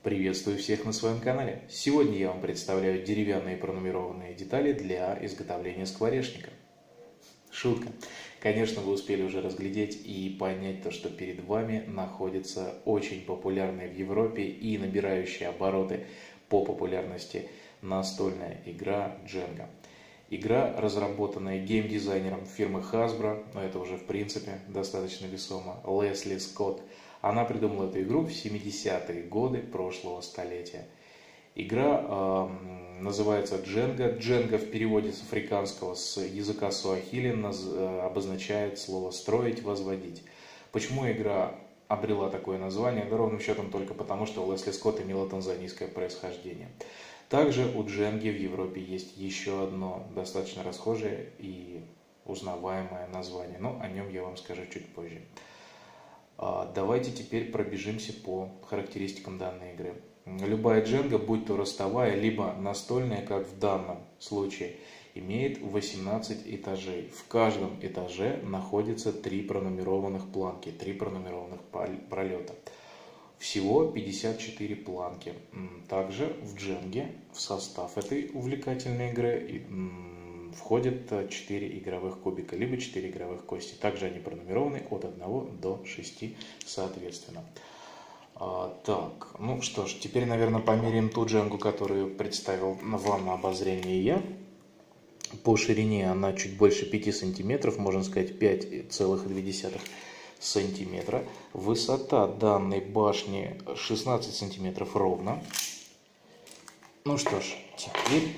Приветствую всех на своем канале. Сегодня я вам представляю деревянные пронумерованные детали для изготовления скворечника. Шутка. Конечно, вы успели уже разглядеть и понять то, что перед вами находится очень популярная в Европе и набирающая обороты по популярности настольная игра Jenga. Игра, разработанная геймдизайнером фирмы Hasbro, но это уже в принципе достаточно весомо, Лесли Скотт. Она придумала эту игру в 70-е годы прошлого столетия. Игра называется Jenga. Jenga в переводе с африканского, с языка суахили обозначает слово «строить», «возводить». Почему игра обрела такое название? Да ровным счетом только потому, что Лесли Скотт имела танзанийское происхождение. Также у Дженги в Европе есть еще одно достаточно расхожее и узнаваемое название, но о нем я вам скажу чуть позже. Давайте теперь пробежимся по характеристикам данной игры. Любая дженга, будь то ростовая, либо настольная, как в данном случае, имеет 18 этажей. В каждом этаже находится 3 пронумерованных планки, 3 пронумерованных пролета. Всего 54 планки. Также в дженге, в состав этой увлекательной игры, входят 4 игровых кубика, либо 4 игровых кости. Также они пронумерованы от 1 до 6 соответственно. Так, ну что ж, теперь, наверное, померяем ту дженгу, которую представил вам на обозрение я. По ширине она чуть больше 5 сантиметров, можно сказать 5,2 сантиметра. Высота данной башни 16 сантиметров ровно. Ну что ж, теперь,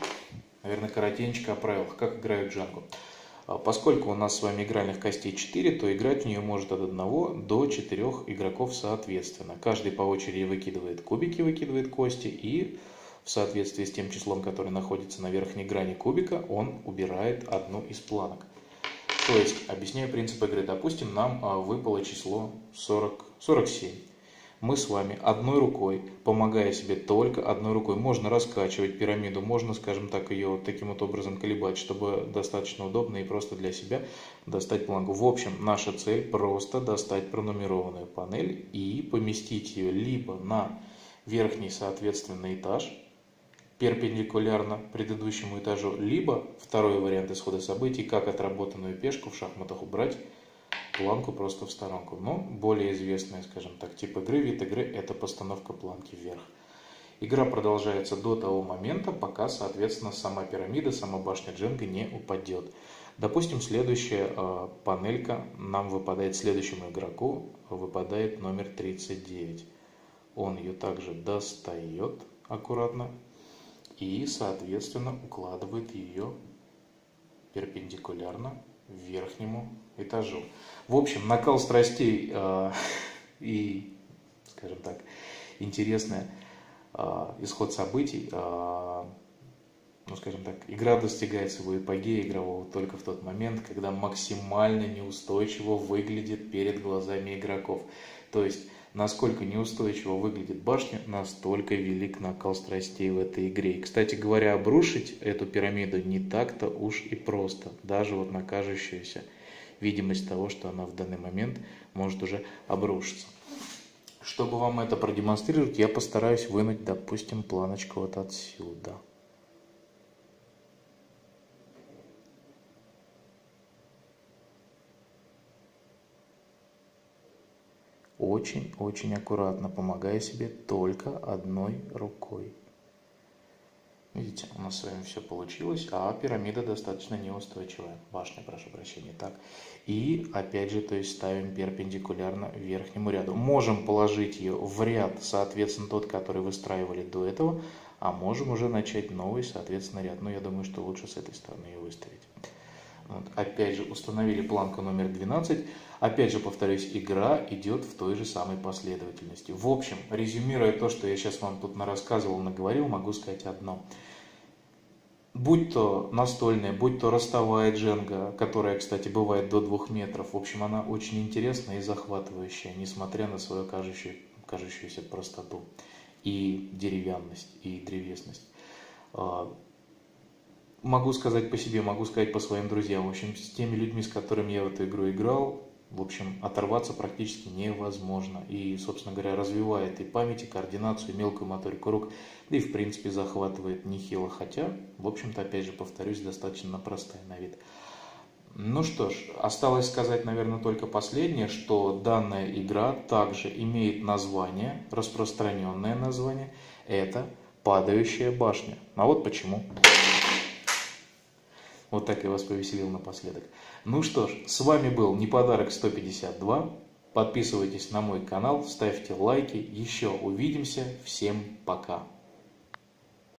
наверное, коротенько о правилах, как играют дженгу. Поскольку у нас с вами игральных костей 4, то играть в нее может от 1 до 4 игроков соответственно. Каждый по очереди выкидывает кубики, выкидывает кости, и в соответствии с тем числом, которое находится на верхней грани кубика, он убирает одну из планок. То есть, объясняю принцип игры. Допустим, нам выпало число 47. Мы с вами одной рукой, помогая себе только одной рукой, можно раскачивать пирамиду, можно, скажем так, ее вот таким вот образом колебать, чтобы достаточно удобно и просто для себя достать планку. В общем, наша цель просто достать пронумерованную панель и поместить ее либо на верхний, соответственно, этаж, перпендикулярно предыдущему этажу, либо второй вариант исхода событий, как отработанную пешку в шахматах убрать планку просто в сторонку. Но более известный, скажем так, тип игры, вид игры – это постановка планки вверх. Игра продолжается до того момента, пока, соответственно, сама пирамида, сама башня Дженга не упадет. Допустим, следующая панелька нам выпадает, следующему игроку выпадает номер 39. Он ее также достает аккуратно и, соответственно, укладывает ее перпендикулярно верхнему этажу. В общем, накал страстей и, скажем так, интересный исход событий. Ну, скажем так, игра достигает своего эпогея игрового только в тот момент, когда максимально неустойчиво выглядит перед глазами игроков. То есть, насколько неустойчиво выглядит башня, настолько велик накал страстей в этой игре. И, кстати говоря, обрушить эту пирамиду не так-то уж и просто. Даже вот на кажущуюся видимость того, что она в данный момент может уже обрушиться. Чтобы вам это продемонстрировать, я постараюсь вынуть, допустим, планочку вот отсюда. Очень-очень аккуратно, помогая себе только одной рукой. Видите, у нас с вами все получилось, а пирамида достаточно неустойчивая. Башня, прошу прощения. Так. И опять же, то есть ставим перпендикулярно верхнему ряду. Можем положить ее в ряд, соответственно, тот, который выстраивали до этого, а можем уже начать новый, соответственно, ряд. Но я думаю, что лучше с этой стороны ее выставить. Вот. Опять же, установили планку номер 12. Опять же, повторюсь, игра идет в той же самой последовательности. В общем, резюмируя то, что я сейчас вам тут нарассказывал, наговорил, могу сказать одно. Будь то настольная, будь то ростовая дженга, которая, кстати, бывает до 2 метров, в общем, она очень интересная и захватывающая, несмотря на свою кажущуюся простоту и деревянность, и древесность. Могу сказать по себе, могу сказать по своим друзьям. В общем, с теми людьми, с которыми я в эту игру играл, В общем, оторваться практически невозможно. И, собственно говоря, развивает и память, и координацию, и мелкую моторику рук, да и, в принципе, захватывает нехило. Хотя, в общем-то, опять же, повторюсь, достаточно простая на вид. Ну что ж, осталось сказать, наверное, только последнее, что данная игра также имеет название, распространенное название, это «Падающая башня». А вот почему. Вот так я вас повеселил напоследок. Ну что ж, с вами был Неподарок 152. Подписывайтесь на мой канал, ставьте лайки. Еще увидимся. Всем пока.